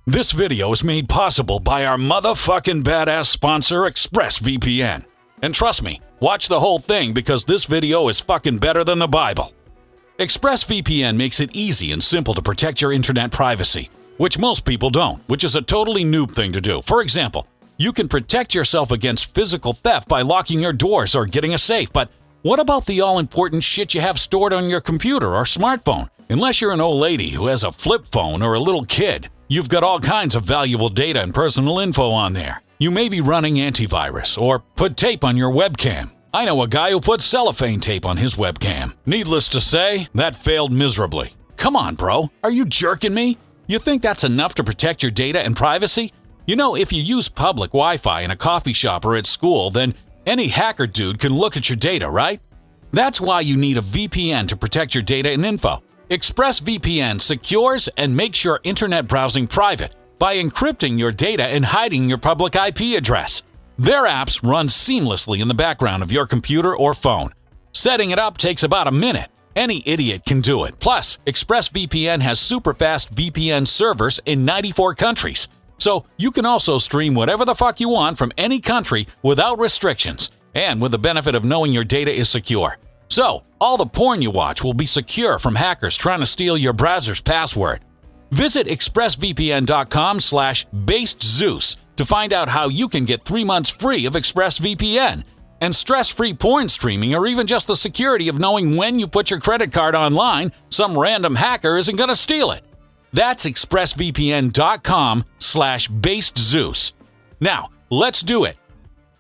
This video is made possible by our motherfucking badass sponsor, ExpressVPN. And trust me, watch the whole thing because this video is fucking better than the Bible. ExpressVPN makes it easy and simple to protect your internet privacy, which most people don't, which is a totally noob thing to do. For example, you can protect yourself against physical theft by locking your doors or getting a safe, but what about the all-important shit you have stored on your computer or smartphone? Unless you're an old lady who has a flip phone or a little kid, you've got all kinds of valuable data and personal info on there. You may be running antivirus or put tape on your webcam. I know a guy who put cellophane tape on his webcam. Needless to say, that failed miserably. Come on, bro. Are you jerking me? You think that's enough to protect your data and privacy? You know, if you use public Wi-Fi in a coffee shop or at school, then any hacker dude can look at your data, right? That's why you need a VPN to protect your data and info. ExpressVPN secures and makes your internet browsing private by encrypting your data and hiding your public IP address. Their apps run seamlessly in the background of your computer or phone. Setting it up takes about a minute. Any idiot can do it. Plus, ExpressVPN has super fast VPN servers in 94 countries. So you can also stream whatever the fuck you want from any country without restrictions and with the benefit of knowing your data is secure. So, all the porn you watch will be secure from hackers trying to steal your browser's password. Visit expressvpn.com/basedzeus to find out how you can get 3 months free of ExpressVPN and stress-free porn streaming or even just the security of knowing when you put your credit card online, some random hacker isn't going to steal it. That's expressvpn.com/basedzeus. Now, let's do it.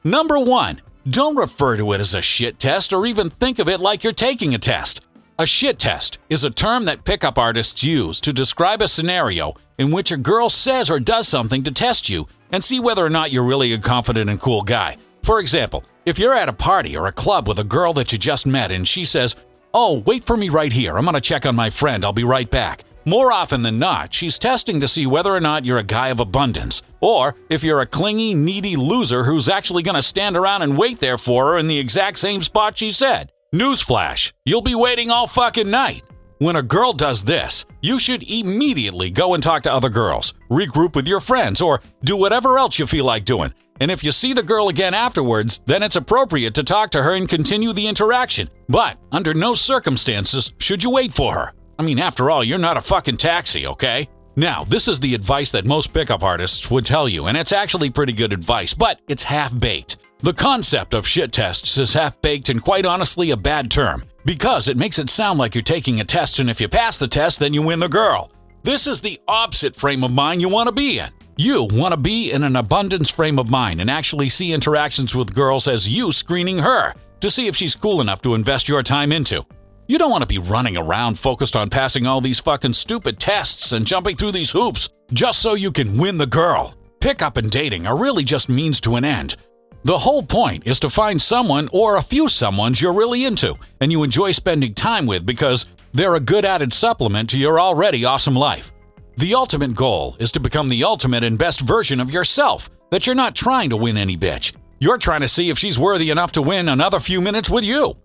Number 1. Don't refer to it as a shit test or even think of it like you're taking a test. A shit test is a term that pickup artists use to describe a scenario in which a girl says or does something to test you and see whether or not you're really a confident and cool guy. For example, if you're at a party or a club with a girl that you just met and she says, "Oh, wait for me right here, I'm gonna check on my friend, I'll be right back." More often than not, she's testing to see whether or not you're a guy of abundance, or if you're a clingy, needy loser who's actually going to stand around and wait there for her in the exact same spot she said. Newsflash, you'll be waiting all fucking night. When a girl does this, you should immediately go and talk to other girls, regroup with your friends, or do whatever else you feel like doing. And if you see the girl again afterwards, then it's appropriate to talk to her and continue the interaction. But under no circumstances should you wait for her. I mean, after all, you're not a fucking taxi, okay? Now, this is the advice that most pickup artists would tell you, and it's actually pretty good advice, but it's half-baked. The concept of shit tests is half-baked and quite honestly a bad term, because it makes it sound like you're taking a test, and if you pass the test, then you win the girl. This is the opposite frame of mind you want to be in. You want to be in an abundance frame of mind and actually see interactions with girls as you screening her to see if she's cool enough to invest your time into. You don't want to be running around focused on passing all these fucking stupid tests and jumping through these hoops just so you can win the girl. Pickup and dating are really just means to an end. The whole point is to find someone or a few someones you're really into and you enjoy spending time with because they're a good added supplement to your already awesome life. The ultimate goal is to become the ultimate and best version of yourself, that you're not trying to win any bitch. You're trying to see if she's worthy enough to win another few minutes with you.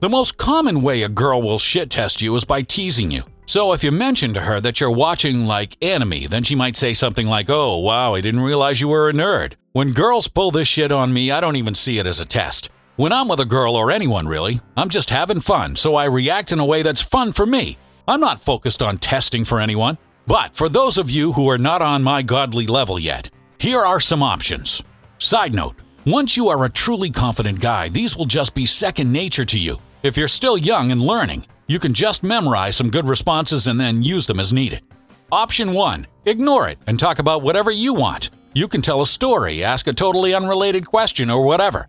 The most common way a girl will shit test you is by teasing you. So if you mention to her that you're watching like anime, then she might say something like, "Oh, wow, I didn't realize you were a nerd." When girls pull this shit on me, I don't even see it as a test. When I'm with a girl or anyone really, I'm just having fun, so I react in a way that's fun for me. I'm not focused on testing for anyone. But for those of you who are not on my godly level yet, here are some options. Side note, once you are a truly confident guy, these will just be second nature to you. If you're still young and learning, you can just memorize some good responses and then use them as needed. Option 1. Ignore it and talk about whatever you want. You can tell a story, ask a totally unrelated question, or whatever.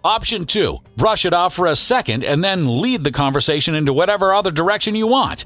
Option 2. Brush it off for a second and then lead the conversation into whatever other direction you want.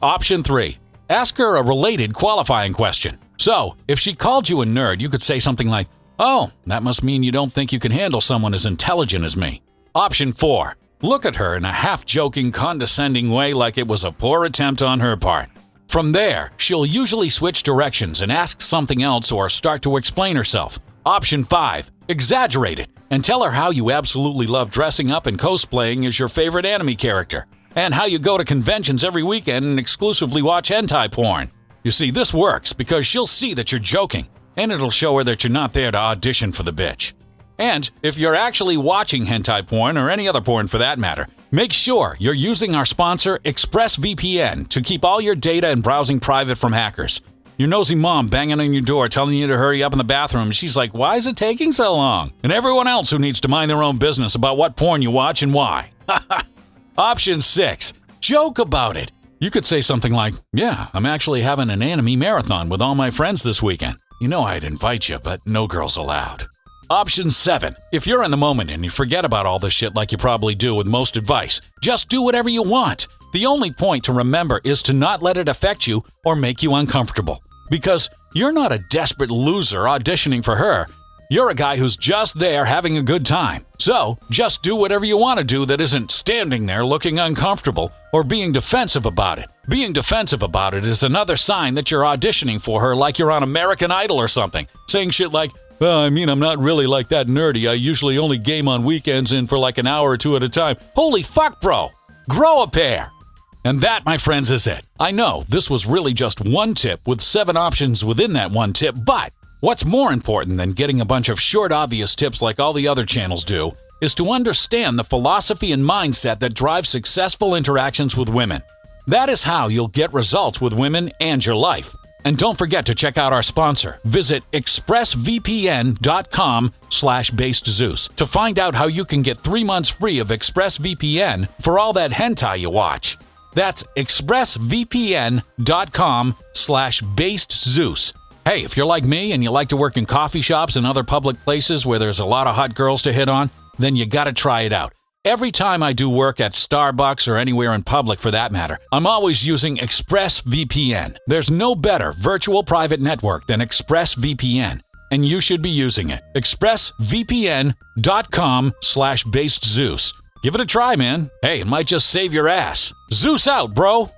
Option 3. Ask her a related qualifying question. So, if she called you a nerd, you could say something like, "Oh, that must mean you don't think you can handle someone as intelligent as me." Option 4. Look at her in a half-joking, condescending way like it was a poor attempt on her part. From there, she'll usually switch directions and ask something else or start to explain herself. Option 5. Exaggerate it and tell her how you absolutely love dressing up and cosplaying as your favorite anime character, and how you go to conventions every weekend and exclusively watch hentai porn. You see, this works because she'll see that you're joking, and it'll show her that you're not there to audition for the bitch. And if you're actually watching hentai porn, or any other porn for that matter, make sure you're using our sponsor, ExpressVPN, to keep all your data and browsing private from hackers. Your nosy mom banging on your door telling you to hurry up in the bathroom, and she's like, why is it taking so long? And everyone else who needs to mind their own business about what porn you watch and why. Option 6. Joke about it. You could say something like, yeah, I'm actually having an anime marathon with all my friends this weekend. You know I'd invite you, but no girls allowed. Option 7. If you're in the moment and you forget about all this shit like you probably do with most advice, just do whatever you want. The only point to remember is to not let it affect you or make you uncomfortable. Because you're not a desperate loser auditioning for her. You're a guy who's just there having a good time. So, just do whatever you want to do that isn't standing there looking uncomfortable or being defensive about it. Being defensive about it is another sign that you're auditioning for her like you're on American Idol or something. Saying shit like, well, I mean, I'm not really like that nerdy. I usually only game on weekends and for like an hour or two at a time. Holy fuck, bro! Grow a pair! And that, my friends, is it. I know this was really just one tip with 7 options within that one tip, but what's more important than getting a bunch of short, obvious tips like all the other channels do is to understand the philosophy and mindset that drives successful interactions with women. That is how you'll get results with women and your life. And don't forget to check out our sponsor. Visit expressvpn.com/basedzeus to find out how you can get 3 months free of ExpressVPN for all that hentai you watch. That's expressvpn.com/basedzeus. Hey, if you're like me and you like to work in coffee shops and other public places where there's a lot of hot girls to hit on, then you gotta try it out. Every time I do work at Starbucks or anywhere in public for that matter, I'm always using ExpressVPN. There's no better virtual private network than ExpressVPN, and you should be using it. expressvpn.com/basedzeus. Give it a try, man. Hey, it might just save your ass. Zeus out, bro!